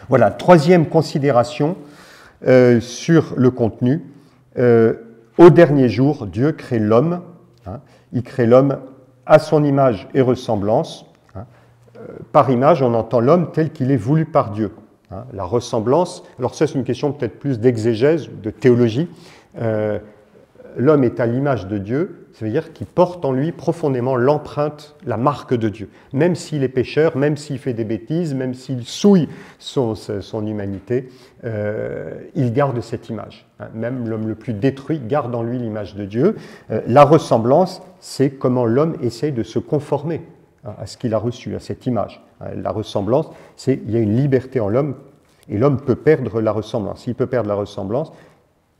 Voilà, troisième considération sur le contenu. Au dernier jour, Dieu crée l'homme. Hein, il crée l'homme à son image et ressemblance. Hein. Par image, on entend l'homme tel qu'il est voulu par Dieu. Hein. La ressemblance, alors ça c'est une question peut-être plus d'exégèse, de théologie. L'homme est à l'image de Dieu, ça veut dire qu'il porte en lui profondément l'empreinte, la marque de Dieu. Même s'il est pécheur, même s'il fait des bêtises, même s'il souille son humanité, il garde cette image. Même l'homme le plus détruit garde en lui l'image de Dieu. La ressemblance, c'est comment l'homme essaye de se conformer à ce qu'il a reçu, à cette image. La ressemblance, c'est il y a une liberté en l'homme, et l'homme peut perdre la ressemblance. S'il peut perdre la ressemblance,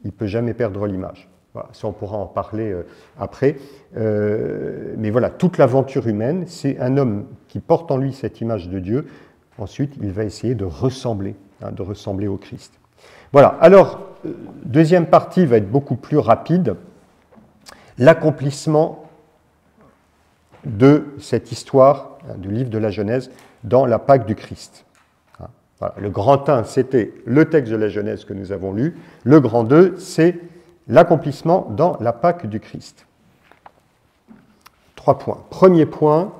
il ne peut jamais perdre l'image. Voilà, ça, on pourra en parler après. Mais voilà, toute l'aventure humaine, c'est un homme qui porte en lui cette image de Dieu. Ensuite, il va essayer de ressembler au Christ. Voilà, alors, deuxième partie va être beaucoup plus rapide. L'accomplissement de cette histoire du livre de la Genèse dans la Pâque du Christ. Voilà, le grand 1, c'était le texte de la Genèse que nous avons lu. Le grand 2, c'est l'accomplissement dans la Pâque du Christ. 3 points. Premier point,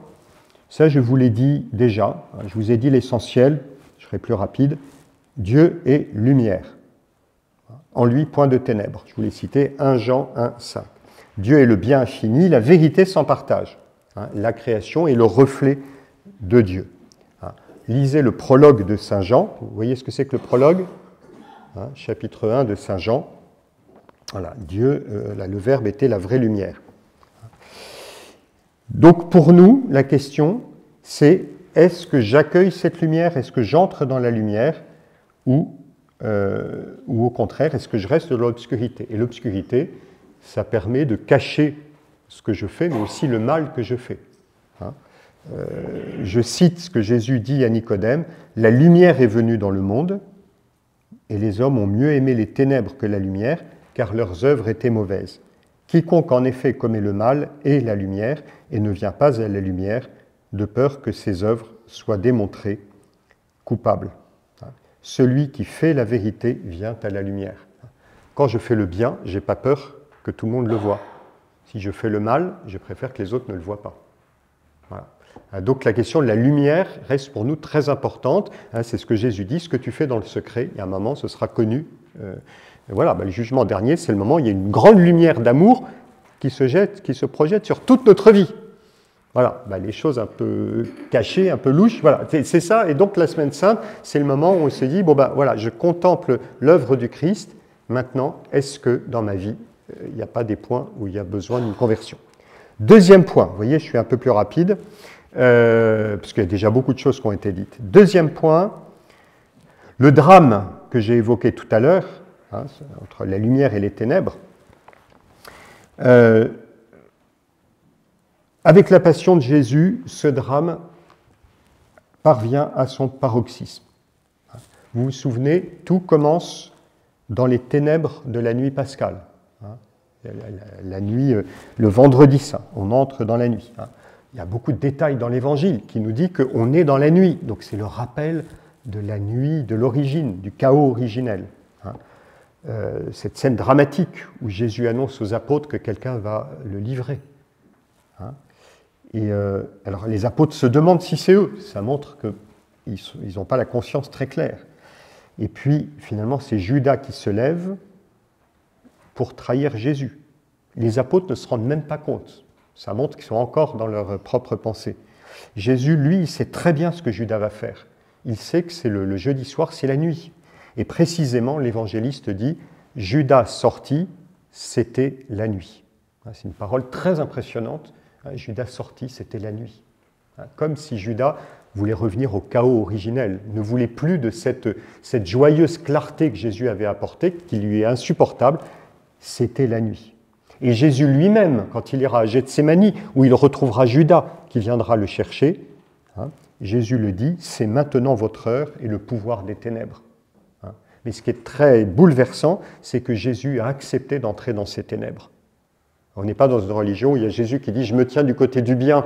ça je vous l'ai dit déjà, je vous ai dit l'essentiel, je serai plus rapide. Dieu est lumière. En lui, point de ténèbres. Je vous l'ai cité, 1 Jean 1, 5. Dieu est le bien infini, la vérité sans partage. La création est le reflet de Dieu. Lisez le prologue de Saint Jean. Vous voyez ce que c'est que le prologue ? Chapitre 1 de Saint Jean. Voilà, Dieu, le Verbe était la vraie lumière. Donc pour nous, la question, c'est est-ce que j'accueille cette lumière, est-ce que j'entre dans la lumière, ou au contraire, est-ce que je reste dans l'obscurité ? Et l'obscurité, ça permet de cacher ce que je fais, mais aussi le mal que je fais. Je cite ce que Jésus dit à Nicodème, « La lumière est venue dans le monde, et les hommes ont mieux aimé les ténèbres que la lumière, car leurs œuvres étaient mauvaises. Quiconque en effet commet le mal est la lumière, et ne vient pas à la lumière, de peur que ses œuvres soient démontrées coupables. » Celui qui fait la vérité vient à la lumière. Quand je fais le bien, je n'ai pas peur que tout le monde le voie. Si je fais le mal, je préfère que les autres ne le voient pas. Voilà. Donc la question de la lumière reste pour nous très importante. C'est ce que Jésus dit, ce que tu fais dans le secret, il y a un moment, ce sera connu. Voilà, le jugement dernier, c'est le moment où il y a une grande lumière d'amour qui se projette sur toute notre vie. Voilà, les choses un peu cachées, un peu louches, voilà, c'est ça. Et donc la Semaine Sainte, c'est le moment où on se dit, voilà, je contemple l'œuvre du Christ. Maintenant, est-ce que dans ma vie, il n'y a pas des points où il y a besoin d'une conversion ? Deuxième point, vous voyez, je suis un peu plus rapide, parce qu'il y a déjà beaucoup de choses qui ont été dites. Deuxième point, le drame que j'ai évoqué tout à l'heure, entre la lumière et les ténèbres, avec la passion de Jésus, ce drame parvient à son paroxysme. Vous vous souvenez, tout commence dans les ténèbres de la nuit pascale. La nuit, le vendredi saint, on entre dans la nuit. Il y a beaucoup de détails dans l'Évangile qui nous dit qu'on est dans la nuit. Donc c'est le rappel de la nuit, de l'origine, du chaos originel. Cette scène dramatique où Jésus annonce aux apôtres que quelqu'un va le livrer. Et alors les apôtres se demandent si c'est eux. Ça montre qu'ils n'ont pas la conscience très claire. Et puis finalement c'est Judas qui se lève pour trahir Jésus. Les apôtres ne se rendent même pas compte. Ça montre qu'ils sont encore dans leur propre pensée. Jésus, lui, il sait très bien ce que Judas va faire. Il sait que c'est le jeudi soir, c'est la nuit. Et précisément, l'évangéliste dit « Judas sortit, c'était la nuit ». C'est une parole très impressionnante. Judas sortit, c'était la nuit. Comme si Judas voulait revenir au chaos originel, ne voulait plus de cette joyeuse clarté que Jésus avait apportée, qui lui est insupportable. C'était la nuit. Et Jésus lui-même, quand il ira à Gethsémani, où il retrouvera Judas qui viendra le chercher, Jésus le dit, c'est maintenant votre heure et le pouvoir des ténèbres. Mais ce qui est très bouleversant, c'est que Jésus a accepté d'entrer dans ces ténèbres. On n'est pas dans une religion où il y a Jésus qui dit « je me tiens du côté du bien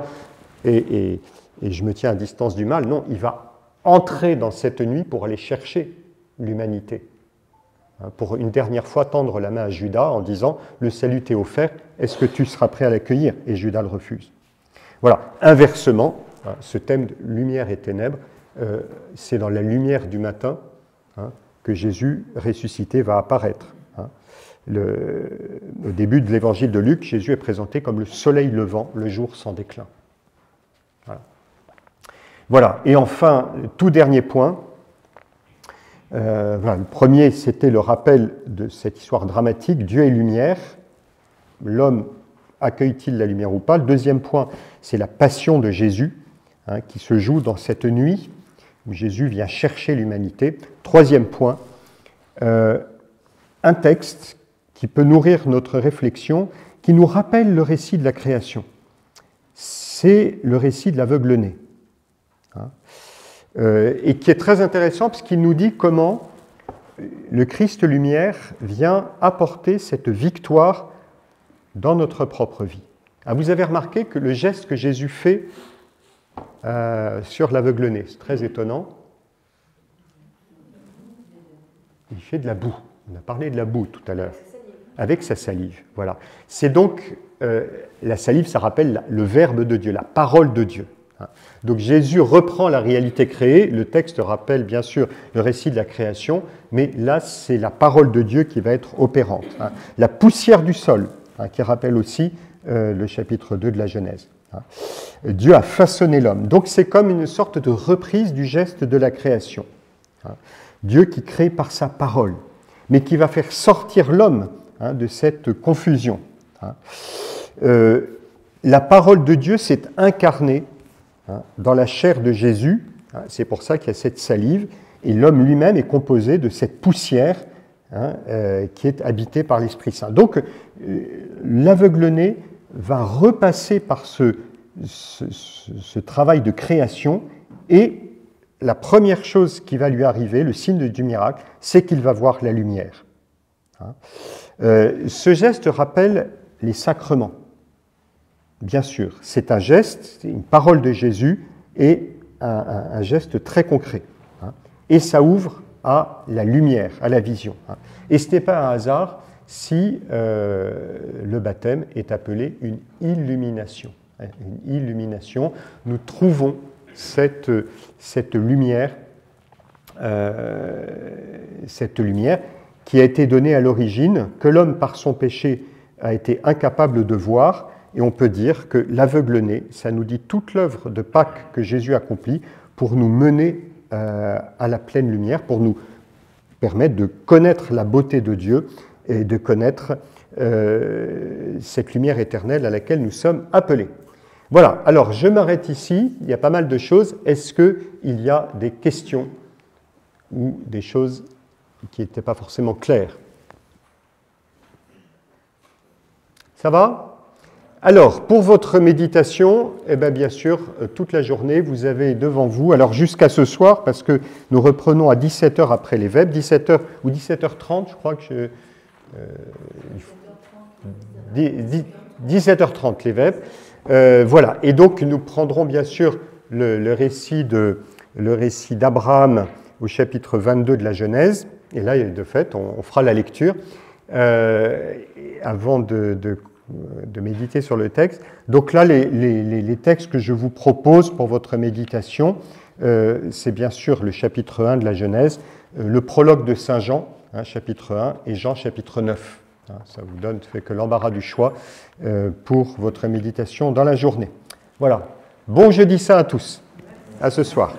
et et je me tiens à distance du mal. Non, il va entrer dans cette nuit pour aller chercher l'humanité. Pour une dernière fois tendre la main à Judas en disant « Le salut t'est offert, est-ce que tu seras prêt à l'accueillir ?» Et Judas le refuse. Voilà, inversement, ce thème de lumière et ténèbres, c'est dans la lumière du matin que Jésus ressuscité va apparaître. Au début de l'évangile de Luc, Jésus est présenté comme le soleil levant, le jour sans déclin. Voilà. Et enfin, tout dernier point. Le premier, c'était le rappel de cette histoire dramatique, Dieu est lumière, l'homme accueille-t-il la lumière ou pas? Le deuxième point, c'est la passion de Jésus, qui se joue dans cette nuit où Jésus vient chercher l'humanité. Troisième point, un texte qui peut nourrir notre réflexion, qui nous rappelle le récit de la création. C'est le récit de l'aveugle-né. Et qui est très intéressant parce qu'il nous dit comment le Christ lumière vient apporter cette victoire dans notre propre vie. Vous avez remarqué que le geste que Jésus fait sur l'aveugle-né, c'est très étonnant. Il fait de la boue. On a parlé de la boue tout à l'heure. Avec sa salive. Voilà. C'est donc, la salive, ça rappelle le Verbe de Dieu, la parole de Dieu. Donc Jésus reprend la réalité créée, le texte rappelle bien sûr le récit de la création, mais là c'est la parole de Dieu qui va être opérante. La poussière du sol, qui rappelle aussi le chapitre 2 de la Genèse. Dieu a façonné l'homme, donc c'est comme une sorte de reprise du geste de la création. Dieu qui crée par sa parole, mais qui va faire sortir l'homme de cette confusion. La parole de Dieu s'est incarnée dans la chair de Jésus, c'est pour ça qu'il y a cette salive, et l'homme lui-même est composé de cette poussière qui est habitée par l'Esprit Saint. Donc, l'aveugle-né va repasser par ce travail de création, et la première chose qui va lui arriver, le signe du miracle, c'est qu'il va voir la lumière. Ce geste rappelle les sacrements. Bien sûr, c'est un geste, c'est une parole de Jésus et un geste très concret. Et ça ouvre à la lumière, à la vision. Et ce n'est pas un hasard si le baptême est appelé une illumination. Une illumination, nous trouvons cette lumière qui a été donnée à l'origine, que l'homme par son péché a été incapable de voir. Et on peut dire que l'aveugle-né, ça nous dit toute l'œuvre de Pâques que Jésus accomplit pour nous mener à la pleine lumière, pour nous permettre de connaître la beauté de Dieu et de connaître cette lumière éternelle à laquelle nous sommes appelés. Voilà, alors je m'arrête ici, il y a pas mal de choses. Est-ce qu'il y a des questions ou des choses qui n'étaient pas forcément claires? Ça va ? Alors, pour votre méditation, bien sûr, toute la journée, vous avez devant vous, alors jusqu'à ce soir, parce que nous reprenons à 17h après les vêpres, 17h ou 17h30, je crois que 17h30 les vêpres. Voilà, et donc nous prendrons bien sûr le récit d'Abraham au chapitre 22 de la Genèse, et là, de fait, on fera la lecture avant de méditer sur le texte. Donc là, les textes que je vous propose pour votre méditation, c'est bien sûr le chapitre 1 de la Genèse, le prologue de Saint Jean, chapitre 1, et Jean, chapitre 9. Ça vous donne fait que l'embarras du choix pour votre méditation dans la journée. Voilà. Bon jeudi saint à tous. À ce soir.